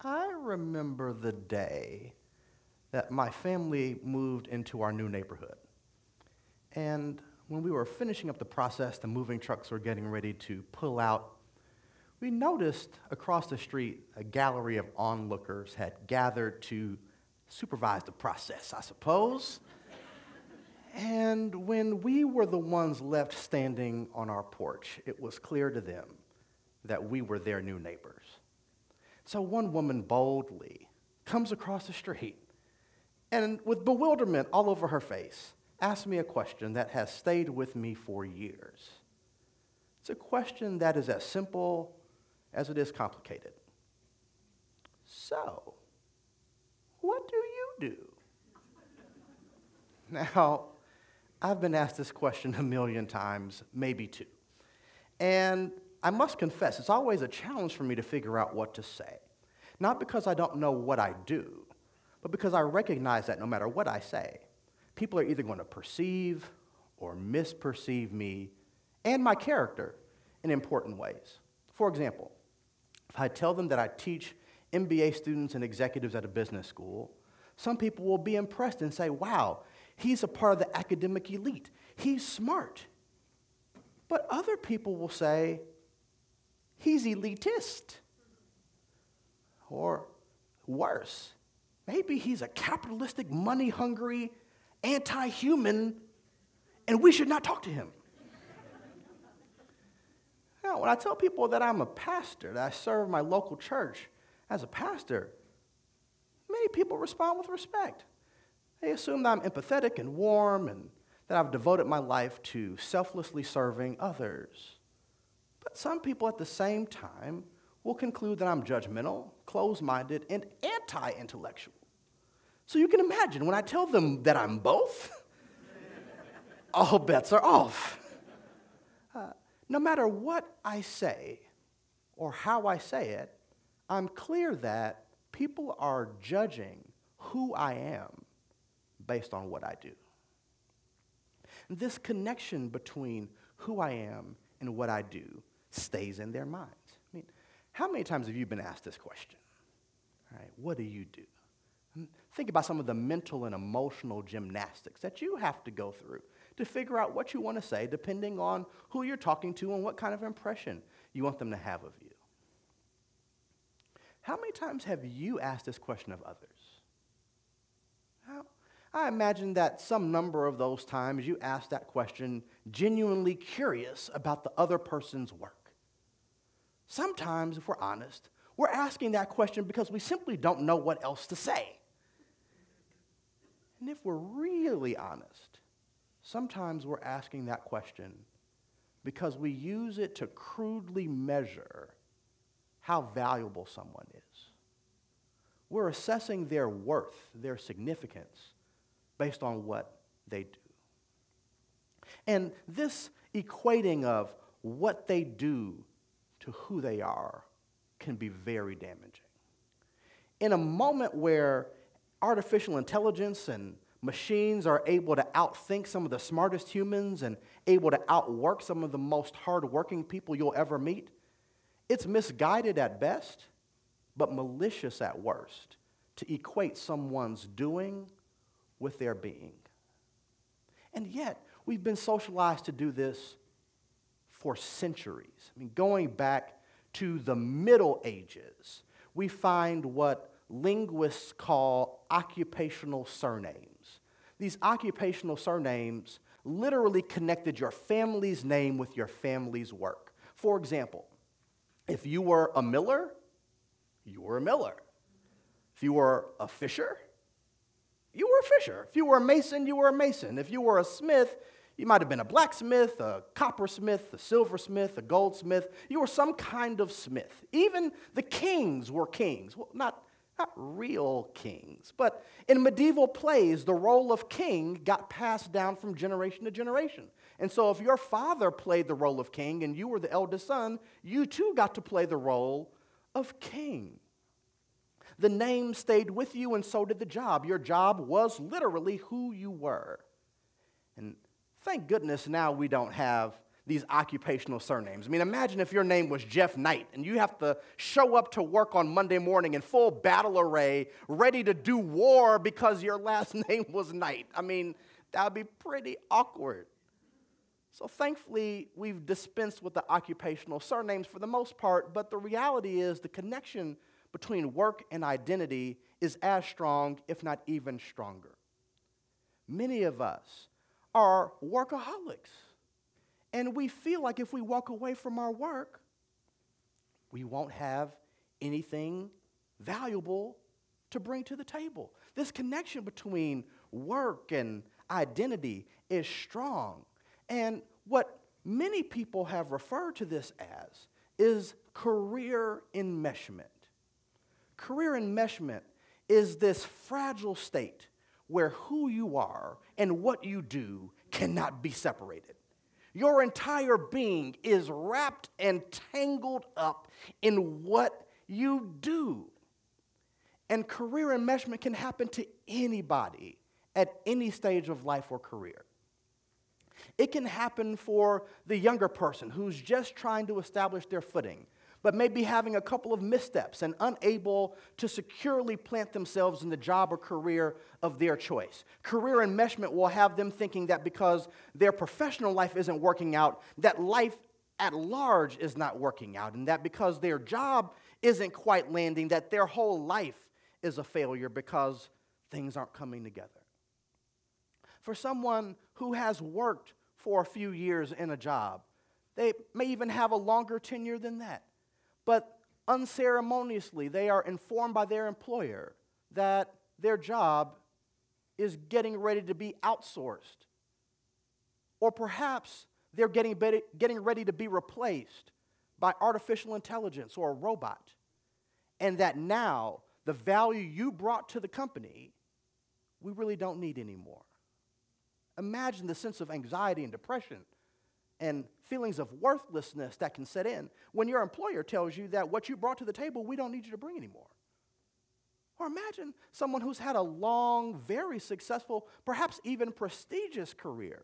I remember the day that my family moved into our new neighborhood. And when we were finishing up the process, the moving trucks were getting ready to pull out, we noticed across the street a gallery of onlookers had gathered to supervise the process, I suppose. And when we were the ones left standing on our porch, it was clear to them that we were their new neighbors. So one woman boldly comes across the street and with bewilderment all over her face, asked me a question that has stayed with me for years. It's a question that is as simple as it is complicated. So, what do you do? Now, I've been asked this question a million times, maybe two. And I must confess, it's always a challenge for me to figure out what to say. Not because I don't know what I do, but because I recognize that no matter what I say, people are either going to perceive or misperceive me and my character in important ways. For example, if I tell them that I teach MBA students and executives at a business school, some people will be impressed and say, wow, he's a part of the academic elite. He's smart. But other people will say, he's elitist. Or worse, maybe he's a capitalistic, money-hungry, anti-human, and we should not talk to him. Now, when I tell people that I'm a pastor, that I serve my local church as a pastor, many people respond with respect. They assume that I'm empathetic and warm and that I've devoted my life to selflessly serving others. But some people at the same time will conclude that I'm judgmental, closed-minded, and anti-intellectual. So you can imagine, when I tell them that I'm both, all bets are off. No matter what I say or how I say it, I'm clear that people are judging who I am based on what I do. This connection between who I am and what I do stays in their minds. I mean, how many times have you been asked this question? All right, what do you do? Think about some of the mental and emotional gymnastics that you have to go through to figure out what you want to say depending on who you're talking to and what kind of impression you want them to have of you. How many times have you asked this question of others? I imagine that some number of those times you asked that question genuinely curious about the other person's work. Sometimes, if we're honest, we're asking that question because we simply don't know what else to say. And if we're really honest, sometimes we're asking that question because we use it to crudely measure how valuable someone is. We're assessing their worth, their significance, based on what they do. And this equating of what they do to who they are can be very damaging. In a moment where artificial intelligence and machines are able to outthink some of the smartest humans and able to outwork some of the most hardworking people you'll ever meet, it's misguided at best, but malicious at worst to equate someone's doing with their being. And yet, we've been socialized to do this for centuries. I mean, going back to the Middle Ages, we find what linguists call occupational surnames. These occupational surnames literally connected your family's name with your family's work. For example, if you were a miller, you were a miller. If you were a fisher, you were a fisher. If you were a mason, you were a mason. If you were a smith, you might have been a blacksmith, a coppersmith, a silversmith, a goldsmith. You were some kind of smith. Even the kings were kings. Well, not real kings, but in medieval plays, the role of king got passed down from generation to generation. And so if your father played the role of king and you were the eldest son, you too got to play the role of king. The name stayed with you, and so did the job. Your job was literally who you were. And thank goodness now we don't have these occupational surnames. I mean, imagine if your name was Jeff Knight and you have to show up to work on Monday morning in full battle array, ready to do war because your last name was Knight. I mean, that would be pretty awkward. So thankfully, we've dispensed with the occupational surnames for the most part, but the reality is the connection between work and identity is as strong, if not even stronger. Many of us are workaholics. And we feel like if we walk away from our work, we won't have anything valuable to bring to the table. This connection between work and identity is strong. And what many people have referred to this as is career enmeshment. Career enmeshment is this fragile state where who you are and what you do cannot be separated. Your entire being is wrapped and tangled up in what you do. And career enmeshment can happen to anybody at any stage of life or career. It can happen for the younger person who's just trying to establish their footing, but maybe having a couple of missteps and unable to securely plant themselves in the job or career of their choice. Career enmeshment will have them thinking that because their professional life isn't working out, that life at large is not working out, and that because their job isn't quite landing, that their whole life is a failure because things aren't coming together. For someone who has worked for a few years in a job, they may even have a longer tenure than that. But unceremoniously, they are informed by their employer that their job is getting ready to be outsourced. Or perhaps they're getting ready to be replaced by artificial intelligence or a robot. And that now, the value you brought to the company, we really don't need anymore. Imagine the sense of anxiety and depression and feelings of worthlessness that can set in when your employer tells you that what you brought to the table, we don't need you to bring anymore. Or imagine someone who's had a long, very successful, perhaps even prestigious career.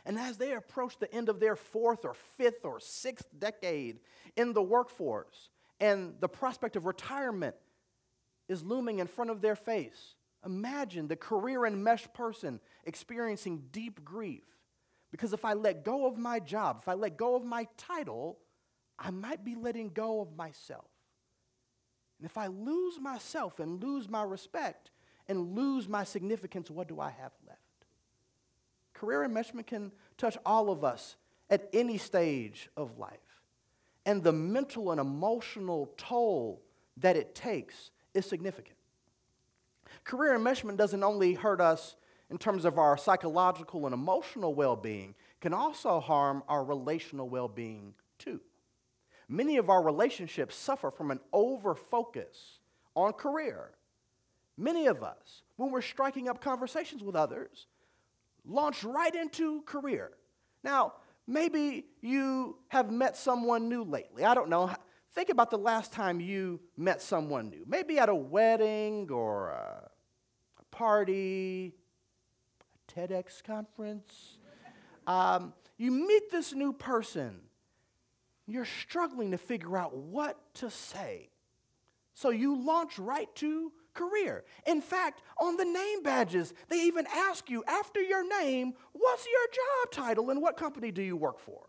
And as they approach the end of their fourth or fifth or sixth decade in the workforce, and the prospect of retirement is looming in front of their face, imagine the career enmeshed person experiencing deep grief. Because if I let go of my job, if I let go of my title, I might be letting go of myself. And if I lose myself and lose my respect and lose my significance, what do I have left? Career enmeshment can touch all of us at any stage of life. And the mental and emotional toll that it takes is significant. Career enmeshment doesn't only hurt us in terms of our psychological and emotional well-being, can also harm our relational well-being too. Many of our relationships suffer from an over-focus on career. Many of us, when we're striking up conversations with others, launch right into career. Now, maybe you have met someone new lately. I don't know. Think about the last time you met someone new. Maybe at a wedding or a party, a TEDx conference. You meet this new person. You're struggling to figure out what to say. So you launch right to career. In fact, on the name badges, they even ask you after your name, what's your job title and what company do you work for?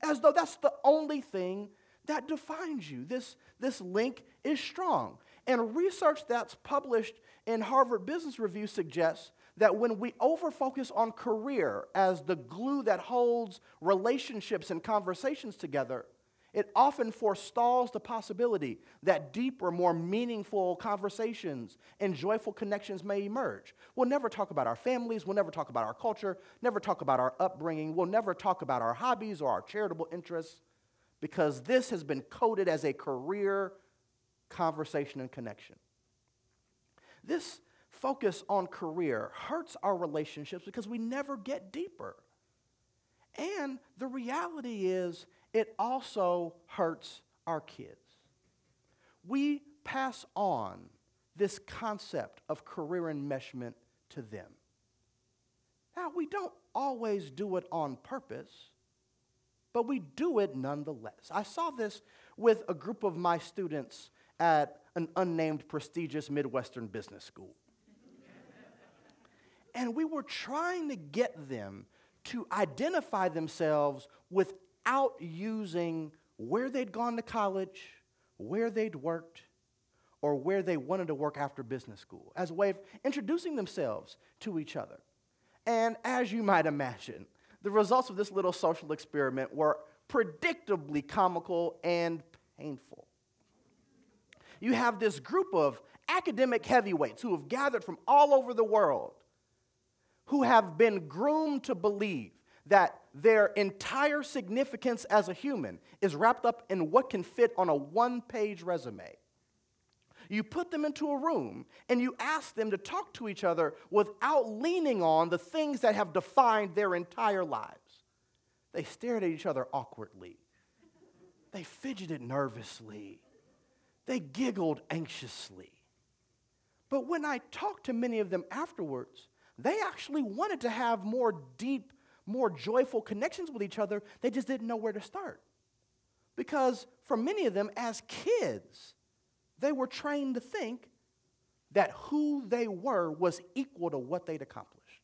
As though that's the only thing that defines you. This link is strong. And research that's published in Harvard Business Review suggests that when we overfocus on career as the glue that holds relationships and conversations together, it often forestalls the possibility that deeper, more meaningful conversations and joyful connections may emerge. We'll never talk about our families. We'll never talk about our culture, never talk about our upbringing. We'll never talk about our hobbies or our charitable interests because this has been coded as a career conversation and connection. This focus on career hurts our relationships because we never get deeper. And the reality is, it also hurts our kids. We pass on this concept of career enmeshment to them. Now, we don't always do it on purpose, but we do it nonetheless. I saw this with a group of my students at an unnamed prestigious Midwestern business school. And we were trying to get them to identify themselves without using where they'd gone to college, where they'd worked, or where they wanted to work after business school, as a way of introducing themselves to each other. And as you might imagine, the results of this little social experiment were predictably comical and painful. You have this group of academic heavyweights who have gathered from all over the world, who have been groomed to believe that their entire significance as a human is wrapped up in what can fit on a one-page resume. You put them into a room and you ask them to talk to each other without leaning on the things that have defined their entire lives. They stared at each other awkwardly. They fidgeted nervously. They giggled anxiously. But when I talked to many of them afterwards, they actually wanted to have more deep, more joyful connections with each other. They just didn't know where to start. Because for many of them, as kids, they were trained to think that who they were was equal to what they'd accomplished.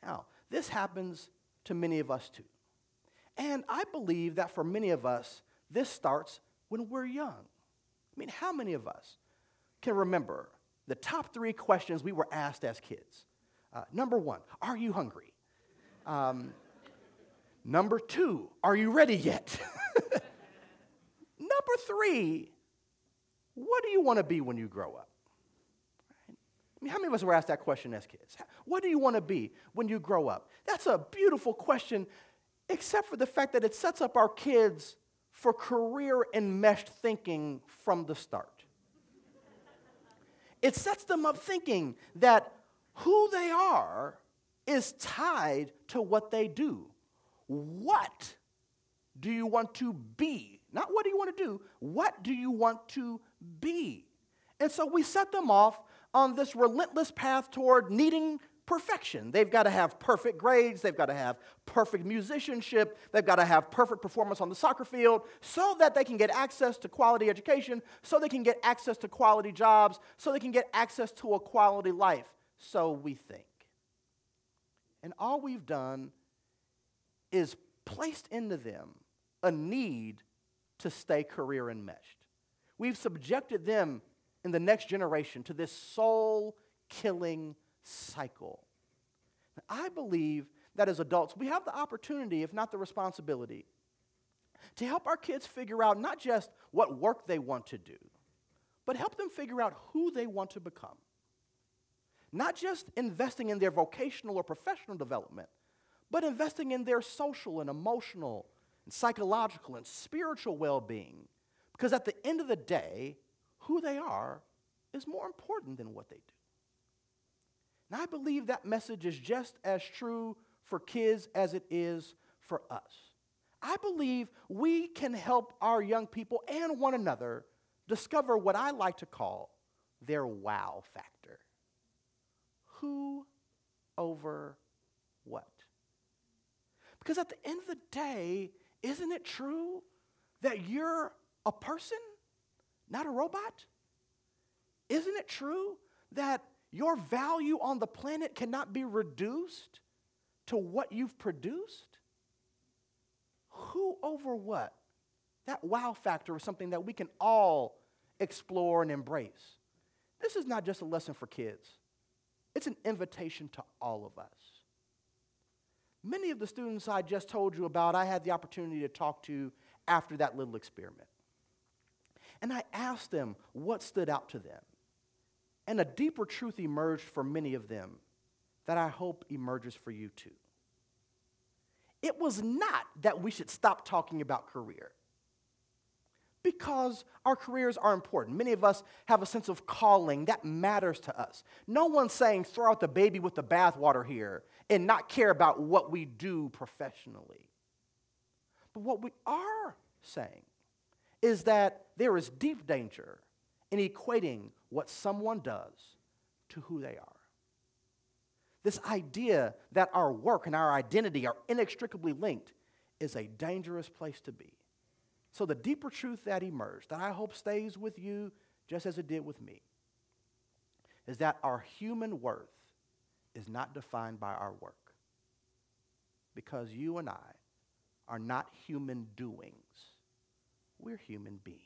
Now, this happens to many of us too. And I believe that for many of us, this starts when we're young. I mean, how many of us can remember the top 3 questions we were asked as kids? Number 1, are you hungry? Number 2, are you ready yet? Number 3, what do you want to be when you grow up? Right? I mean, how many of us were asked that question as kids? What do you want to be when you grow up? That's a beautiful question, except for the fact that it sets up our kids for career enmeshed thinking from the start. It sets them up thinking that who they are is tied to what they do. What do you want to be? Not what do you want to do, what do you want to be? And so we set them off on this relentless path toward needing perfection. They've got to have perfect grades, they've got to have perfect musicianship, they've got to have perfect performance on the soccer field so that they can get access to quality education, so they can get access to quality jobs, so they can get access to a quality life. So we think. And all we've done is placed into them a need to stay career enmeshed. We've subjected them in the next generation to this soul-killing cycle. Now, I believe that as adults, we have the opportunity, if not the responsibility, to help our kids figure out not just what work they want to do, but help them figure out who they want to become. Not just investing in their vocational or professional development, but investing in their social and emotional and psychological and spiritual well-being. Because at the end of the day, who they are is more important than what they do. And I believe that message is just as true for kids as it is for us. I believe we can help our young people and one another discover what I like to call their wow factor. Who over what? Because at the end of the day, isn't it true that you're a person, not a robot? Isn't it true that your value on the planet cannot be reduced to what you've produced? Who over what? That wow factor is something that we can all explore and embrace. This is not just a lesson for kids. It's an invitation to all of us. Many of the students I just told you about, I had the opportunity to talk to after that little experiment. And I asked them what stood out to them. And a deeper truth emerged for many of them that I hope emerges for you too. It was not that we should stop talking about career, because our careers are important. Many of us have a sense of calling that matters to us. No one's saying throw out the baby with the bathwater here and not care about what we do professionally. But what we are saying is that there is deep danger in equating what someone does to who they are. This idea that our work and our identity are inextricably linked is a dangerous place to be. So the deeper truth that emerged, that I hope stays with you just as it did with me, is that our human worth is not defined by our work. Because you and I are not human doings. We're human beings.